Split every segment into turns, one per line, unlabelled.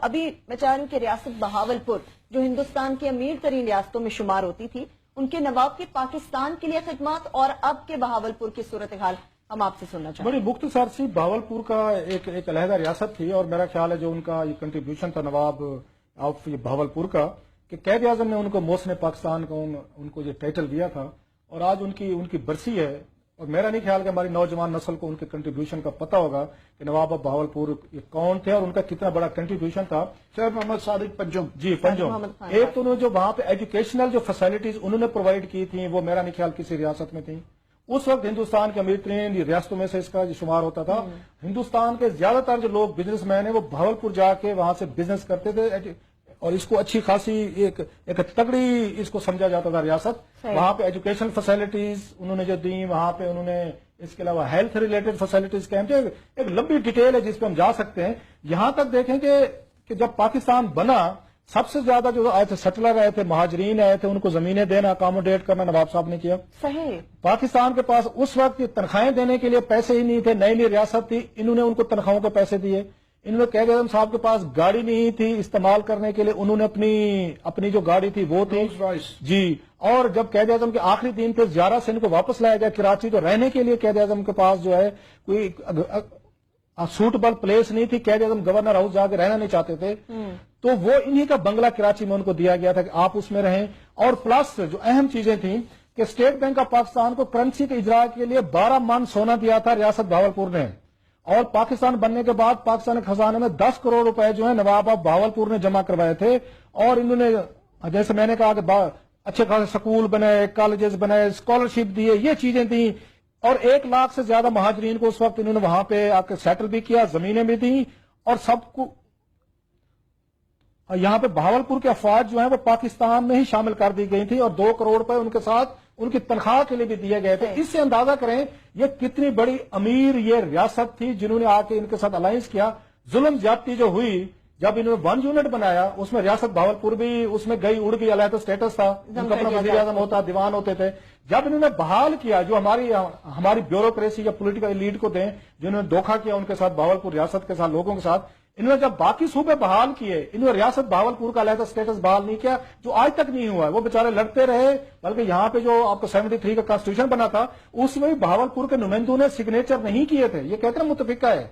ابھی میں چاہ رہی ہوں کہ ریاست بہاولپور جو ہندوستان کی امیر ترین ریاستوں میں شمار ہوتی تھی، ان کے نواب کی پاکستان کے لیے خدمات اور اب کے بہاولپور کی صورتحال ہم آپ سے سننا چاہتے ہیں۔
بڑی مختصر سی بہاولپور کا ایک علیحدہ ریاست تھی، اور میرا خیال ہے جو ان کا یہ کنٹریبیوشن تھا نواب آف بہاولپور کا، کہ قائد اعظم نے ان کو محسن پاکستان کو ان کو یہ ٹائٹل دیا تھا، اور آج ان کی برسی ہے۔ اور میرا نہیں خیال کہ ہماری نوجوان نسل کو ان کے کنٹریبیوشن کا پتہ ہوگا کہ نواب آف بہاولپور یہ کون تھے اور ان کا کتنا بڑا کنٹریبیوشن تھا۔
شیخ محمد صادق پنجم،
جی پنجم، ایک تو انہوں نے جو وہاں پہ ایجوکیشنل جو فیسلٹیز انہوں نے پرووائڈ کی تھیں وہ میرا نہیں خیال کسی ریاست میں تھیں۔ اس وقت ہندوستان کے امیر ترین ریاستوں میں سے اس کا شمار ہوتا تھا۔ ہندوستان کے زیادہ تر جو لوگ بزنس مین ہیں وہ بہاولپور جا کے وہاں سے بزنس کرتے تھے، اور اس کو اچھی خاصی ایک تگڑی اس کو سمجھا جاتا تھا ریاست۔ وہاں پہ ایجوکیشن فیسلٹیز انہوں نے جو دی، وہاں پہ انہوں نے اس کے علاوہ ہیلتھ ریلیٹڈ فیسلٹیز کے ایک لمبی ڈیٹیل ہے جس پہ ہم جا سکتے ہیں۔ یہاں تک دیکھیں کہ جب پاکستان بنا، سب سے زیادہ جو آئے تھے سیٹلر آئے تھے، مہاجرین آئے تھے، ان کو زمینیں دینا، اکاموڈیٹ کرنا نواب صاحب نے کیا۔
صحیح،
پاکستان کے پاس اس وقت تنخواہیں دینے کے لیے پیسے ہی نہیں تھے، نئی ریاست تھی، انہوں نے ان کو تنخواہوں کے پیسے دیے۔ انہوں نے قائد اعظم صاحب کے پاس گاڑی نہیں تھی استعمال کرنے کے لیے، انہوں نے اپنی جو گاڑی تھی وہ تھی جی۔ اور جب قائد اعظم کے آخری دن پہ زیارہ سے ان کو واپس لایا گیا کراچی، تو رہنے کے لیے قائد اعظم کے پاس جو ہے کوئی سوٹیبل پلیس نہیں تھی، قائد اعظم گورنر ہاؤس جا کے رہنا نہیں چاہتے تھے، تو وہ انہی کا بنگلہ کراچی میں ان کو دیا گیا تھا کہ آپ اس میں رہیں۔ اور پلس جو اہم چیزیں تھیں کہ اسٹیٹ بینک آف پاکستان کو کرنسی کے اجرا کے لیے 12 من سونا دیا تھا ریاست بہاولپور نے، اور پاکستان بننے کے بعد پاکستان کے خزانے میں 10 کروڑ روپے جو ہے نواب آف بہاولپور نے جمع کروائے تھے، اور انہوں نے جیسے میں نے کہا کہ اچھے خاصے سکول بنائے، کالجز بنائے، اسکالرشپ دیے، یہ چیزیں تھیں، اور 1 لاکھ سے زیادہ مہاجرین کو اس وقت انہوں نے وہاں پہ آ کے سیٹل بھی کیا، زمینیں بھی دیں، اور سب کو یہاں پہ بہاولپور کے افواج جو ہیں وہ پاکستان میں ہی شامل کر دی گئی تھی، اور 2 کروڑ روپے ان کے ساتھ ان کی تنخواہ کے لیے بھی دیے گئے تھے۔ اس سے اندازہ کریں یہ کتنی بڑی امیر یہ ریاست تھی جنہوں نے آ کے ان کے ساتھ الائنس کیا۔ ظلم زیادتی جو ہوئی جب انہوں نے 1 یونٹ بنایا، اس میں ریاست بہاولپور بھی اس میں گئی، اڑ گئی، علیحدہ اسٹیٹس تھا، ان کا اپنا وزیر اعظم ہوتا، دیوان ہوتے تھے۔ جب انہوں نے بحال کیا، جو ہماری بیوروکریسی یا پولیٹیکل ایلیٹ کو دیں جنہوں نے دھوکہ کیا ان کے ساتھ، بہاولپور ریاست کے ساتھ، لوگوں کے ساتھ، انہوں نے جب باقی صوبے بحال کیے، انہوں نے ریاست بہاولپور کا علیحدہ اسٹیٹس بحال نہیں کیا، جو آج تک نہیں ہوا ہے۔ وہ بیچارے لڑتے رہے، بلکہ یہاں پہ جو آپ کو 73 کا کانسٹیٹیوشن بنا تھا اس میں بھی بہاولپور کے نمائندوں نے سگنیچر نہیں کیے تھے، یہ کہتے ہیں متفقہ ہے،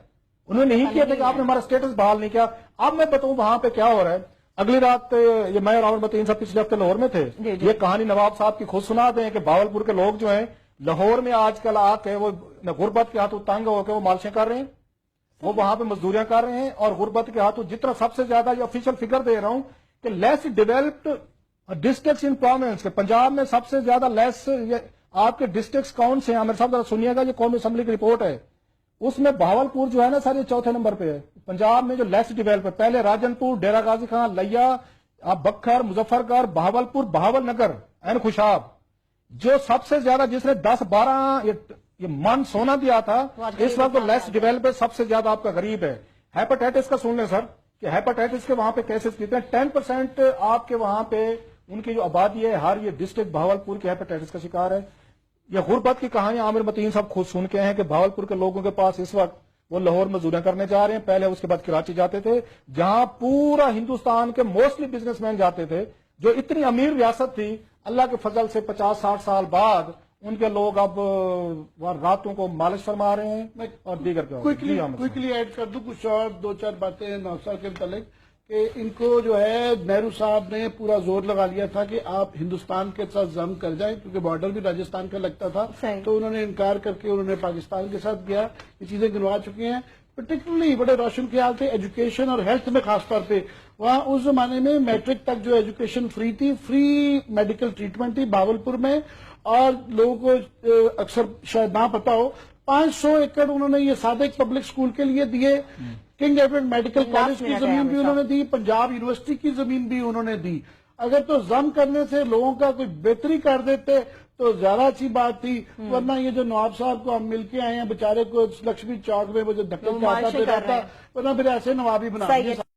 انہوں نے نہیں کیا تھا کہ آپ نے ہمارا اسٹیٹس بحال نہیں کیا۔ اب میں بتاؤں وہاں پہ کیا ہو رہا ہے۔ اگلی رات یہ میں اور راول متین صاحب پچھلے ہفتے لاہور میں تھے، یہ کہانی نواب صاحب کی خود سنا دیں کہ بہاولپور کے لوگ جو ہیں لاہور میں آج کل آ کے وہ غربت کے ہاتھوں تنگ ہو کے وہ مالشیں کر رہے ہیں، وہ وہاں پہ مزدوریاں کر رہے ہیں، اور غربت کے ہاتھوں جتنا سب سے زیادہ یہ آفیشیل فگر دے رہا ہوں کہ لیس ڈیولپڈ ڈسٹرکٹس ان پروونس کے پنجاب میں سب سے زیادہ لیس آپ کے ڈسٹرکٹس کون سے ہیں؟ عامر صاحب ذرا سنیے گا، یہ قومی اسمبلی کی رپورٹ ہے، اس میں بہاولپور جو ہے نا سر یہ 4تھے نمبر پہ ہے پنجاب میں جو لیس ڈیولپ ہے۔ پہلے راجن پور، ڈیرہ غازی خان، لیا، بکھر، مظفر گڑھ، بہاولپور، بہاول نگر، این خوشاب، جو سب سے زیادہ جس نے 10-12 یہ من سونا دیا تھا، اس وقت تو لیس ڈیولپ ہے، سب سے زیادہ آپ کا غریب ہے۔ ہیپاٹائٹس کا سن لیں سر کہ ہیپاٹائٹس کے وہاں پہ کیسز کتنے ہیں، 10% آپ کے وہاں پہ ان کی جو آبادی ہے ہر یہ ڈسٹرکٹ بہاولپور کے ہیپاٹائٹس کا شکار ہے۔ یہ غربت کی کہانی عامر متین صاحب خود سن کے ہیں کہ بہاولپور کے لوگوں کے پاس اس وقت وہ لاہور مزدوریاں کرنے جا رہے ہیں، پہلے اس کے بعد کراچی جاتے تھے، جہاں پورا ہندوستان کے موسٹلی بزنس مین جاتے تھے۔ جو اتنی امیر ریاست تھی، اللہ کے فضل سے 50-60 سال بعد ان کے لوگ اب راتوں کو مالش فرما رہے ہیں اور دیگر
کوئکلی ایڈ کر دوں کچھ اور 2-4 باتیں نواب صاحب کے متعلق کہ ان کو جو ہے نہرو صاحب نے پورا زور لگا لیا تھا کہ آپ ہندوستان کے ساتھ ضم کر جائیں، کیونکہ بارڈر بھی راجستھان کا لگتا تھا، تو انہوں نے انکار کر کے انہوں نے پاکستان کے ساتھ گیا۔ یہ چیزیں گنوا چکے ہیں، پرٹیکولرلی بڑے روشن خیال تھے ایجوکیشن اور ہیلتھ میں، خاص طور پہ وہاں اس زمانے میں میٹرک تک جو ایجوکیشن فری تھی، فری میڈیکل ٹریٹمنٹ تھی بہاولپور میں، اور لوگوں کو اکثر شاید نہ پتا ہو 500 ایکڑ انہوں نے یہ صادق پبلک اسکول کے لیے دیے، کنگ ایڈورڈ میڈیکل کالج کی زمین بھی انہوں نے دی، پنجاب یونیورسٹی کی زمین بھی انہوں نے دی۔ اگر تو ضم کرنے سے لوگوں کا کوئی بہتری کر دیتے تو زیادہ اچھی بات تھی، ورنہ یہ جو نواب صاحب کو ہم مل کے آئے ہیں بیچارے کو لکشمی چوک میں وہ جو دھکے کھاتا پھر رہتا، ورنہ پھر ایسے نواب ہی بنا